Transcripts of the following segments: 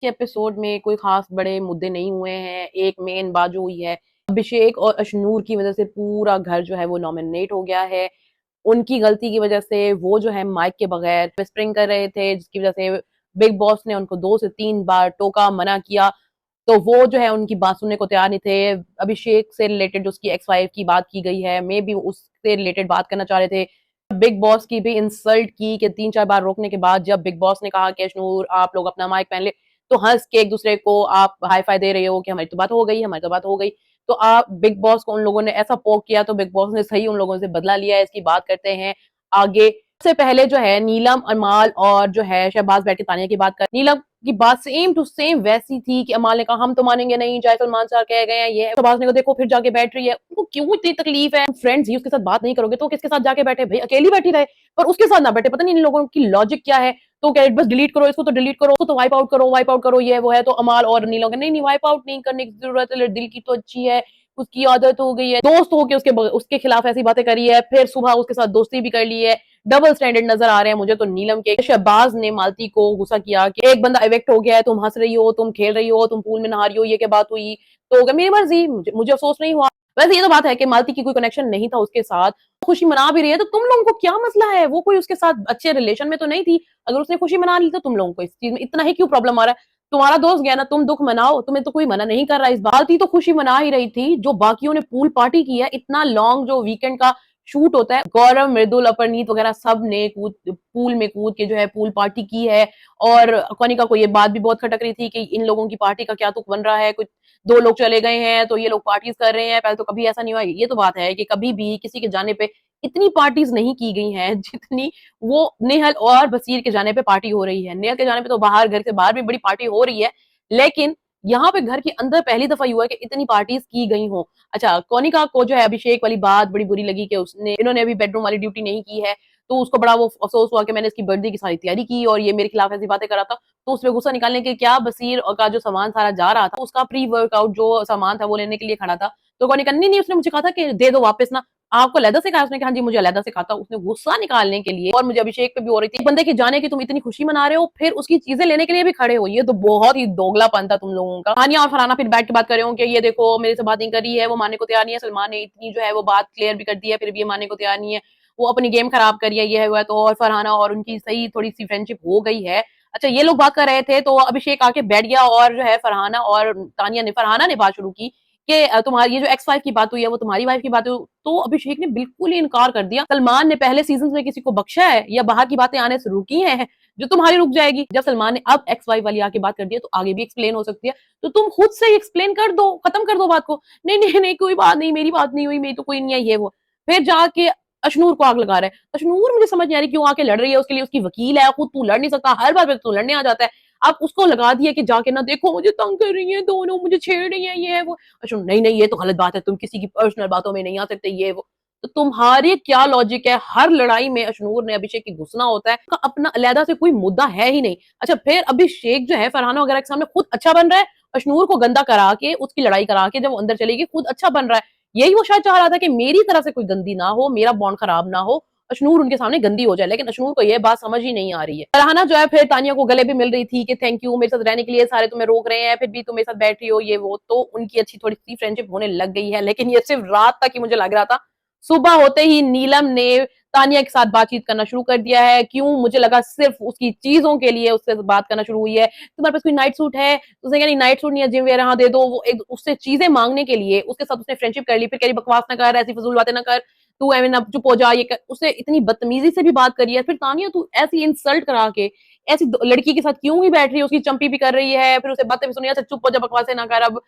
के एपिसोड में कोई खास बड़े मुद्दे नहीं हुए हैं। एक मेन बात जो हुई है, अभिषेक और अशनूर की वजह से पूरा घर जो है वो नॉमिनेट हो गया है। उनकी गलती की वजह से वो जो है माइक के बगैर स्प्रिंग कर रहे थे, जिसकी वजह से बिग बॉस ने उनको 2 से 3 बार टोका, मना किया। तो वो जो है उनकी बात सुनने को तैयार नहीं थे। अभिषेक से रिलेटेड जो उसकी एक्स वाइफ की बात की गई है, मे बी उससे रिलेटेड बात करना चाह रहे थे। बिग बॉस की भी इंसल्ट की कि 3-4 बार रोकने के बाद जब बिग बॉस ने कहा कि अशनूर आप लोग अपना माइक पहन ले, तो हंस के एक दूसरे को आप हाई फाई दे रहे हो कि हमारी तो बात हो गई, हमारी तो बात हो गई। तो आप बिग बॉस को उन लोगों ने ऐसा पोक किया, तो बिग बॉस ने सही उन लोगों से बदला लिया है। इसकी बात करते हैं आगे। सबसे पहले जो है नीलम, अमाल और जो है शहबाज बैठ के तानिया की बात कर। नीलम की बात सेम टू सेम वैसी थी कि अमाल ने कहा हम तो मानेंगे नहीं, चाहे सलमान सर कह गए हैं। ये शहबाज ने को देखो फिर जाके बैठ रही है, उनको क्यों इतनी तकलीफ है? फ्रेंड्स ही उसके साथ बात नहीं करोगे तो किसके साथ जाके बैठे? भाई अकेली बैठी रहे, पर उसके साथ ना बैठे। पता नहीं इन लोगों की लॉजिक क्या है। तो कह बस डिलीट करो इसको, तो डिलीट करो उसको, तो वाइप आउट करो, ये वो है। तो अमाल और नीलम नहीं नहीं, वाइप आउट नहीं करने की जरूरत है, दिल की तो अच्छी है, उसकी आदत हो गई है। दोस्त हो के उसके खिलाफ ऐसी बातें करी है, फिर सुबह उसके साथ दोस्ती भी कर ली है। डबल स्टैंडर्ड नजर आ रहे हैं मुझे तो नीलम के। शहबाज ने मालती को गुस्सा किया कि एक बंदा इवेक्ट हो गया है, तुम हंस रही हो, तुम खेल रही हो, तुम पूल में नहा रही हो, ये क्या बात हुई? तो मेरी मर्जी, मुझे अफसोस नहीं हुआ। वैसे ये तो बात है कि मालती की कोई कनेक्शन नहीं था उसके साथ, खुशी मना भी रही है, तो तुम लोगों को क्या मसला है? वो कोई उसके साथ अच्छे रिलेशन में तो नहीं थी। अगर उसने खुशी मना ली तो तुम लोगों को इस चीज में इतना ही क्यों प्रॉब्लम आ रहा है? तुम्हारा दोस्त गया ना, तुम दुख मनाओ, तुम्हें तो कोई मना नहीं कर रहा। इस बात मालती तो खुशी मना ही रही थी। जो बाकियों ने पूल पार्टी की है, इतना लॉन्ग जो वीकेंड का शूट होता है, गौरव, मृदुल, अपरनीत वगैरह सब ने पूल में कूद के जो है पूल पार्टी की है। और कनिका को ये बात भी बहुत खटक रही थी कि इन लोगों की पार्टी का क्या तुक बन रहा है, कुछ 2 लोग चले गए हैं तो ये लोग पार्टीज कर रहे हैं, पहले तो कभी ऐसा नहीं हुआ। ये तो बात है कि कभी भी किसी के जाने पे इतनी पार्टीज नहीं की गई हैं जितनी वो नेहल और बसीर के जाने पे पार्टी हो रही है। नेहल के जाने पे तो बाहर, घर से बाहर भी बड़ी पार्टी हो रही है, लेकिन यहाँ पे घर के अंदर पहली दफा हुआ है कि इतनी पार्टीज की गई हो। अच्छा, कोनिका को जो है अभिषेक वाली बात बड़ी बुरी लगी कि उसने इन्होंने अभी बेडरूम वाली ड्यूटी नहीं की है, तो उसको बड़ा वो अफसोस हुआ कि मैंने इसकी बर्थडे की सारी तैयारी की और ये मेरे खिलाफ ऐसी बातें करा था। तो उसमें गुस्सा निकालने के क्या बसीर का जो सामान सारा जा रहा था, उसका प्री वर्कआउट जो सामान था वो लेने के लिए खड़ा था। तो कोनिका नहीं नहीं, उसने मुझे कहा था कि दे दो वापस ना। आपको अलहदा से कहा? उसने कहा हाँ जी मुझे अलहदा से कहा था। उसने गुस्सा निकालने के लिए, और मुझे अभिषेक पे भी हो रही थी, बंदे की जाने की तुम इतनी खुशी मना रहे हो, फिर उसकी चीजें लेने के लिए भी खड़े हो। ये तो बहुत ही दोगलापन था तुम लोगों का। हानिया और फरहाना फिर बैठ के बात कर रहे हो कि ये देखो मेरे से बात नहीं कर रही है, वो मानने को तैयार नहीं है। सलमान ने इतनी जो है वो बात क्लियर भी कर दी है, फिर भी ये मानने को तैयार नहीं है। वो अपनी गेम खराब करी है, ये है वो है। तो और फरहाना और उनकी सही थोड़ी सी फ्रेंडशिप हो गई है। अच्छा, ये लोग बात कर रहे थे तो अभिषेक आके बैठ गया और जो है फरहाना ने बात शुरू की कि तुम्हारी ये जो एक्स वाइफ की बात हुई है वो तुम्हारी वाइफ की बात हुई। तो अभिषेक ने बिल्कुल ही इनकार कर दिया। सलमान ने पहले सीजन में किसी को बख्शा है या बाहर की बातें आने से रुकी हैं जो तुम्हारी रुक जाएगी? जब सलमान ने अब एक्स वाइफ वाली आके बात कर दी है तो आगे भी एक्सप्लेन हो सकती है, तो तुम खुद से एक्सप्लेन कर दो, खत्म कर दो बात को। नहीं नहीं नहीं, कोई बात नहीं, मेरी बात नहीं हुई, मेरी तो कोई नहीं है, ये वो। फिर जाके अशनूर को आग लगा रहा है। अशनूर मुझे समझ नहीं आ रही क्यों आके लड़ रही है, उसके लिए उसकी वकील है, खुद तू लड़ नहीं सकता, हर बार तू लड़ने आ जाता है। अब उसको लगा दिया कि जाके ना देखो मुझे तंग कर रही है दोनों, मुझे छेड़ रही है, ये है वो। अच्छा नहीं नहीं, ये तो गलत बात है, तुम किसी की पर्सनल बातों में नहीं आ सकते, ये वो। तो तुम्हारी क्या लॉजिक है? हर लड़ाई में अशनूर ने अभिषेक की घुसना होता है, अपना अलहदा से कोई मुद्दा है ही नहीं। अच्छा, फिर अभिषेक जो है फरहाना वगैरह के सामने खुद अच्छा बन रहा है, अशनूर को गंदा करा के, उसकी लड़ाई करा के जब वो अंदर चलेगी खुद अच्छा बन रहा है। यही वो शायद चाह रहा था कि मेरी तरफ से कोई गंदी ना हो, मेरा बॉन्ड खराब ना हो, अशनूर उनके सामने गंदी हो जाए। लेकिन अशनूर को यह बात समझ ही नहीं आ रही है। फरहाना जो है फिर तानिया को गले भी मिल रही थी कि थैंक यू मेरे साथ रहने के लिए, सारे तुम्हें रोक रहे हैं फिर भी तुम मेरे साथ बैठ रही हो, ये वो। तो उनकी अच्छी थोड़ी सी फ्रेंडशिप होने लग गई है, लेकिन ये सिर्फ रात तक ही मुझे लग रहा था। सुबह होते ही नीलम ने तानिया के साथ बातचीत करना शुरू कर दिया है। क्यों? मुझे लगा सिर्फ उसकी चीजों के लिए उससे बात करना शुरू हुई है। तुम्हारे पास कोई नाइट सूट है? उसने कहा नहीं नाइट सूट नहीं है, जिम वेयर, हाँ दे दो। वो एक उससे चीजें मांगने के लिए उसके साथ उसने फ्रेंडशिप कर ली। फिर कह रही बकवास ना कर, ऐसी फजूल बातें ना कर, तू एमिन अब चुप हो जा, ये कर। उससे इतनी बदतमीजी से भी बात करी है। फिर तानिया तू ऐसी इंसल्ट करा के ऐसी लड़की के साथ क्यों ही बैठ रही है? उसकी चंपी भी कर रही है, फिर उसे बातें भी सुनी, अच्छा चुप हो जा, बकवासें ना कर। अब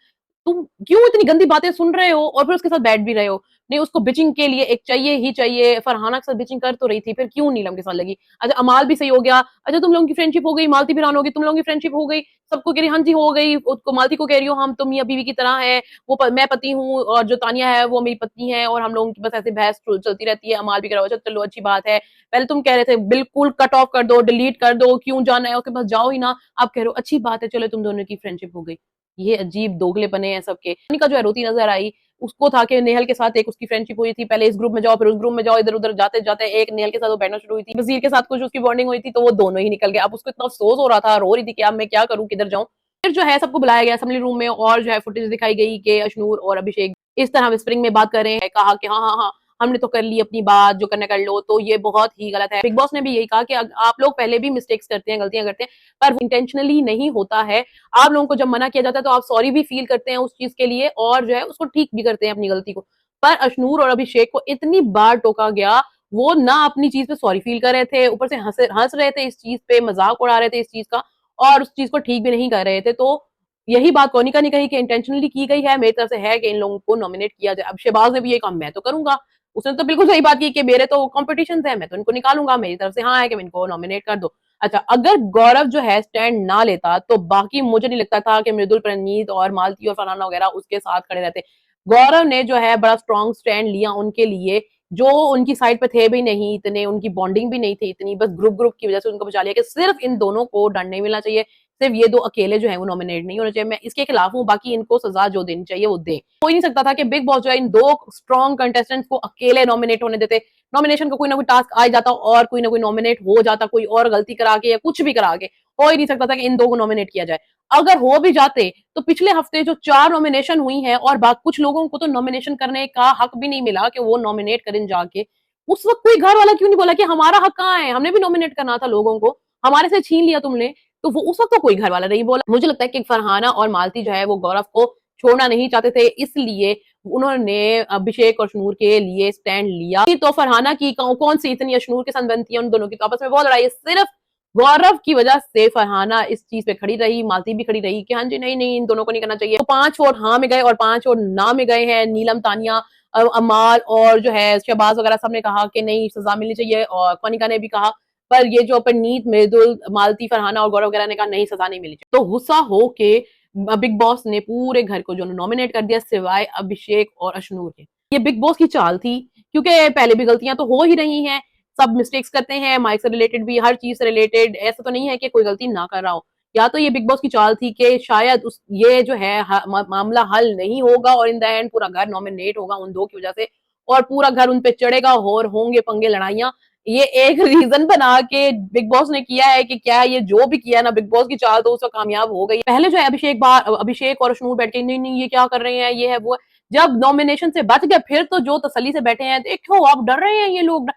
तुम क्यों इतनी गंदी बातें सुन रहे हो और फिर उसके साथ बैठ भी रहे हो? नहीं, उसको बिचिंग के लिए एक चाहिए ही चाहिए। फरहाना के साथ बिचिंग कर तो रही थी, फिर क्यों नीलम के साथ लगी? अच्छा, अमाल भी सही हो गया। अच्छा, तुम लोगों की फ्रेंडशिप हो गई, मालती भी रान होगी, तुम लोगों की फ्रेंडशिप हो गई, सबको कह रही हाँ जी हो गई। उसको मालती को कह रही हो हम तुम मियां बीवी की तरह है, मैं पति हूँ और जो तानिया है वो मेरी पत्नी है, और हम लोगों की बस ऐसे बहस चलती रहती है। अमाल भी कह रहा हो चलो अच्छी बात है, पहले तुम कह रहे थे बिल्कुल कट ऑफ कर दो, डिलीट कर दो, क्यों जाना है उसके पास, जाओ ही ना। आप कह रहे हो अच्छी बात है, चलो तुम दोनों की फ्रेंडशिप हो गई। ये अजीब दोगले बने हैं सबके। मोनिका जो है रोती नजर आई। उसको था कि नेहल के साथ एक उसकी फ्रेंडशिप हुई थी, पहले इस ग्रुप में जाओ फिर उस ग्रुप में जाओ, इधर उधर जाते जाते एक नेहल के साथ वो बैठना शुरू हुई थी, वजीर के साथ कुछ उसकी बॉन्डिंग हुई थी, तो वो दोनों ही निकल गए। अब उसको इतना अफसोस हो रहा था, रो रही थी कि अब मैं क्या करूं, किधर जाऊं। फिर जो है सबको बुलाया गया असेंबली रूम में और जो है फुटेज दिखाई गई कि अशनूर और अभिषेक इस तरह विस्परिंग में बात कर रहे हैं, कहा कि हाँ हाँ हाँ हमने तो कर ली अपनी बात, जो करना कर लो। तो ये बहुत ही गलत है। बिग बॉस ने भी यही कहा कि आप लोग पहले भी मिस्टेक्स करते हैं, गलतियां करते हैं, पर इंटेंशनली नहीं होता है। आप लोगों को जब मना किया जाता है तो आप सॉरी भी फील करते हैं उस चीज के लिए और जो है उसको ठीक भी करते हैं अपनी गलती को। पर अशनूर और अभिषेक को इतनी बार टोका गया, वो ना अपनी चीज पे सॉरी फील कर रहे थे, ऊपर से हंस रहे थे इस चीज पे, मजाक उड़ा रहे थे इस चीज का और उस चीज को ठीक भी नहीं कर रहे थे। तो यही बात कोनिका ने कही कि इंटेंशनली की गई है, मेरी तरफ से है कि इन लोगों को नॉमिनेट किया जाए। अब शहबाज ने भी ये कहा मैं तो करूंगा, उसने तो बिल्कुल सही बात की कि मेरे तो कॉम्पिटिशन है, मैं तो इनको निकालूंगा, मेरी तरफ से हाँ है कि इनको नॉमिनेट कर दो। अच्छा, अगर गौरव जो है स्टैंड ना लेता तो बाकी मुझे नहीं लगता था कि मृदुल, प्रणीत और मालती और फरहाना वगैरह उसके साथ खड़े रहते। गौरव ने जो है बड़ा स्ट्रॉन्ग स्टैंड लिया उनके लिए, जो उनकी साइड पे थे भी नहीं इतने, उनकी बॉन्डिंग भी नहीं थी इतनी, बस ग्रुप ग्रुप की वजह से उनको बचा लिया कि सिर्फ इन दोनों को दंड नहीं मिलना चाहिए, सिर्फ ये दो अकेले जो है वो नॉमिनेट नहीं होने चाहिए। मैं इसके खिलाफ हूँ, बाकी इनको सजा जो देनी चाहिए वो दे। हो ही नहीं सकता था कि बिग बॉस जो है इन दो स्ट्रॉन्ग कंटेस्टेंट्स को अकेले नॉमिनेट होने देते। नॉमिनेशन का कोई ना कोई टास्क आ जाता और कोई ना कोई नॉमिनेट हो जाता, कोई और गलती करा के या कुछ भी करा के। हो ही नहीं सकता था कि इन दो को नॉमिनेट किया जाए। अगर हो भी जाते तो पिछले हफ्ते जो 4 नॉमिनेशन हुई हैं और कुछ लोगों को तो नॉमिनेशन करने का हक भी नहीं मिला कि वो नॉमिनेट करें जाके। उस वक्त कोई घर वाला क्यों नहीं बोला कि हमारा हक कहाँ है, हमने भी नॉमिनेट करना था लोगों को, हमारे से छीन लिया तुमने। तो वो उस वक्त तो कोई घर वाला नहीं बोला। मुझे लगता है कि फरहाना और मालती जो है वो गौरव को छोड़ना नहीं चाहते थे, इसलिए उन्होंने अभिषेक और अशनूर के लिए स्टैंड लिया। तो फरहाना की कौन सी इतनी अशनूर के साथ बनती है, उन दोनों की तो आपस में बहुत लड़ाई है, सिर्फ गौरव की वजह से फरहाना इस चीज पे खड़ी रही, मालती भी खड़ी रही कि हाँ जी नहीं नहीं इन दोनों को नहीं करना चाहिए। तो 5 वोट हाँ में गए और 5 वोट ना में गए हैं। नीलम, तानिया, अमाल और जो है शहबाज वगैरह सबने कहा कि नहीं सजा मिलनी चाहिए, और कनिका ने भी कहा। पर ये जो पंनीत, मृदुल, मालती, फरहाना और गौरव वगैरह ने कहा नहीं सजा नहीं मिली। तो गुस्सा हो के बिग बॉस ने पूरे घर को जो नॉमिनेट कर दिया सिवाय अभिषेक और अशनूर के। ये बिग बॉस की चाल थी, क्योंकि पहले भी गलतियां तो हो ही रही हैं, सब मिस्टेक्स करते हैं, माइक से रिलेटेड भी, हर चीज से रिलेटेड। ऐसा तो नहीं है कि कोई गलती ना कर रहा हो। या तो ये बिग बॉस की चाल थी कि शायद ये जो है मामला हल नहीं होगा और इन द एंड पूरा घर नॉमिनेट होगा उन दो की वजह से, और पूरा घर उन पे चढ़ेगा और होंगे पंगे, लड़ाइयां। ये एक रीजन बना के बिग बॉस ने किया है कि क्या ये जो भी किया ना बिग बॉस की चाल तो उसका कामयाब हो गई। पहले जो है अभिषेक और अशनूर बैठ के नहीं नहीं ये क्या कर रहे हैं, ये है वो है। जब नॉमिनेशन से बच गए फिर तो जो तसल्ली से बैठे हैं, देखो आप डर रहे हैं ये लोग,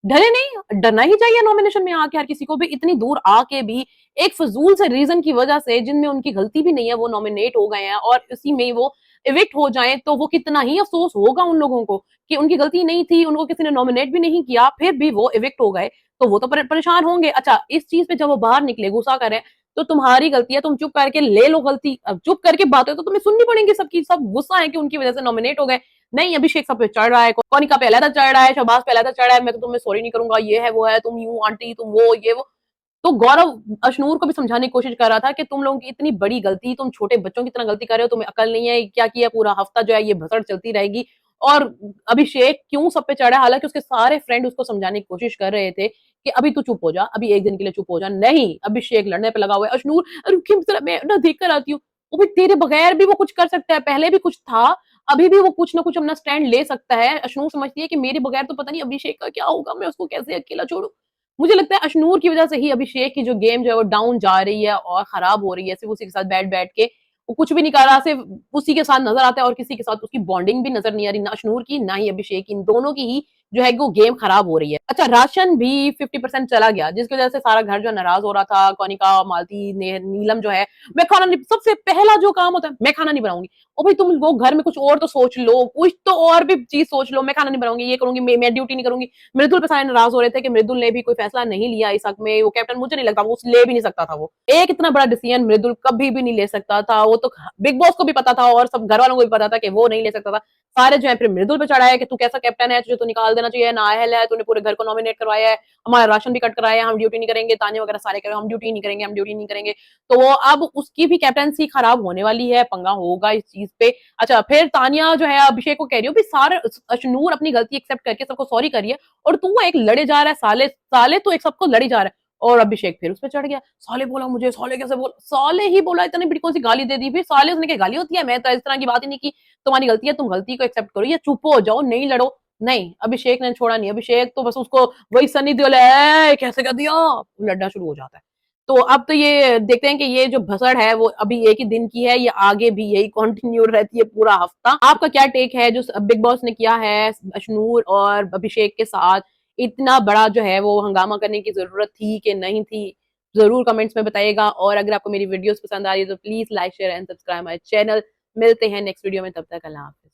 डरे नहीं, डरना ही चाहिए नॉमिनेशन में आके हर किसी को भी, इतनी दूर आके भी एक फजूल से रीजन की वजह से जिनमें उनकी गलती भी नहीं है वो नॉमिनेट हो गए हैं और इसी में वो इविक्ट हो जाएं, तो वो कितना ही अफसोस होगा उन लोगों को कि उनकी गलती नहीं थी, उनको किसी ने नॉमिनेट भी नहीं किया, फिर भी वो इविक्ट हो गए। तो वो तो परेशान होंगे। अच्छा, इस चीज पे जब वो बाहर निकले गुस्सा करें, तो तुम्हारी गलती है, तुम चुप करके ले लो गलती। अब चुप करके बातें तो तुम्हें सुननी पड़ेंगी सबकी, सब गुस्सा है कि उनकी वजह से नॉमिनेट हो गए। नहीं, अभिषेक सब पे चढ़ रहा है, कौनिका पे अलहदा चढ़ रहा है, शहबाज पे अलहदा चढ़ रहा है, मैं तो तुम्हें सॉरी नहीं करूंगा, ये है वो है, तुम यूं आंटी, तुम वो ये वो। तो गौरव अशनूर को भी समझाने की कोशिश कर रहा था कि तुम लोगों की इतनी बड़ी गलती, तुम छोटे बच्चों की तरह गलती कर रहे हो, तुम्हें अकल नहीं है, क्या किया पूरा हफ्ता जो है ये भसड़ चलती रहेगी। और अभिषेक क्यों सब पे चढ़ा, हालांकि उसके सारे फ्रेंड उसको समझाने की कोशिश कर रहे थे कि अभी तू चुप हो जा, अभी एक दिन के लिए चुप हो जा। नहीं, अभिषेक लड़ने पे लगा हुआ है। अशनूर, रुकिए जरा मैं ना देख कर आती हूँ। वो भी तेरे बगैर भी वो कुछ कर सकता है, पहले भी कुछ था, अभी भी वो कुछ ना कुछ अपना स्टैंड ले सकता है। अशनूर समझती है कि मेरे बगैर तो पता नहीं अभिषेक का क्या होगा, मैं उसको कैसे अकेला छोड़ू। मुझे लगता है अशनूर की वजह से ही अभिषेक की जो गेम जो है वो डाउन जा रही है और खराब हो रही है, सिर्फ उसी के साथ बैठ बैठ के वो कुछ भी नहीं कर रहा, सिर्फ उसी के साथ नजर आता है और किसी के साथ उसकी बॉन्डिंग भी नजर नहीं आ रही, ना अशनूर की ना ही अभिषेक की, इन दोनों की ही जो है वो गेम खराब हो रही है। अच्छा, राशन भी 50% चला गया, जिसकी वजह से सारा घर जो नाराज हो रहा था। कनिका, मालती, नीलम जो है, मैं खाना नहीं, सबसे पहला जो काम होता है मैं खाना नहीं बनाऊंगी। ओ भाई, तुम वो घर में कुछ और तो सोच लो, कुछ तो और भी चीज सोच लो। मैं खाना नहीं बनाऊंगी, ये करूंगी, मैं ड्यूटी नहीं करूंगी। मृदुल पे सारे नाराज हो रहे थे कि मृदुल ने भी कोई फैसला नहीं लिया इस हक में, वो कैप्टन मुझे नहीं लगता वो ले भी नहीं सकता था। वो एक इतना बड़ा डिसीजन मृदुल कभी भी नहीं ले सकता था, वो तो बिग बॉस को भी पता था और सब घर वालों को भी पता था कि वो नहीं ले सकता था। सारे जो है फिर मृदुल पे चढ़ाया कि तू कैसा कैप्टन है, तुझे तो निकाल देना चाहिए, नाअहल है, तूने पूरे घर को नॉमिनेट करवाया है, हमारा राशन भी कट कराया है, हम ड्यूटी नहीं करेंगे, ताने वगैरह सारे कह रहे हम ड्यूटी नहीं करेंगे, हम ड्यूटी नहीं करेंगे। तो वो अब उसकी भी कैप्टनसी खराब होने वाली है, पंगा होगा इस चीज पे। अच्छा, फिर तानिया जो है अभिषेक को कह रही हो भी सारे अशनूर अपनी गलती एक्सेप्ट करके सबको सॉरी करिए और तू एक लड़े जा रहा है, साले साले तो एक सबको लड़ी जा रहा है। और अभिषेक फिर उस पर चढ़ गया, साले बोला मुझे, साले कैसे बोला, साले ही बोला, इतनी बड़ी कौन सी गाली दे दी, फिर साले उसने क्या गाली होती है, मैं तो इस तरह की बात ही नहीं की, तुम्हारी गलती है, तुम गलती को एक्सेप्ट करो या चुप हो जाओ, नहीं लड़ो। नहीं, अभिषेक ने छोड़ा नहीं, अभिषेक तो बस उसको वही सनी देओल है कैसे कर दिया लड़ना शुरू हो जाता है। तो अब तो ये देखते हैं कि ये जो भसड़ है वो अभी एक ही दिन की है या आगे भी यही कंटिन्यू रहती है पूरा हफ्ता। आपका क्या टेक है जो बिग बॉस ने किया है अशनूर और अभिषेक के साथ? इतना बड़ा जो है वो हंगामा करने की जरूरत थी कि नहीं थी? जरूर कमेंट्स में बताइएगा, और अगर आपको मेरी वीडियोस पसंद आ रही है तो please like share and subscribe my channel. मिलते हैं नेक्स्ट वीडियो में, तब तक अल्लाह हाफ़िज़।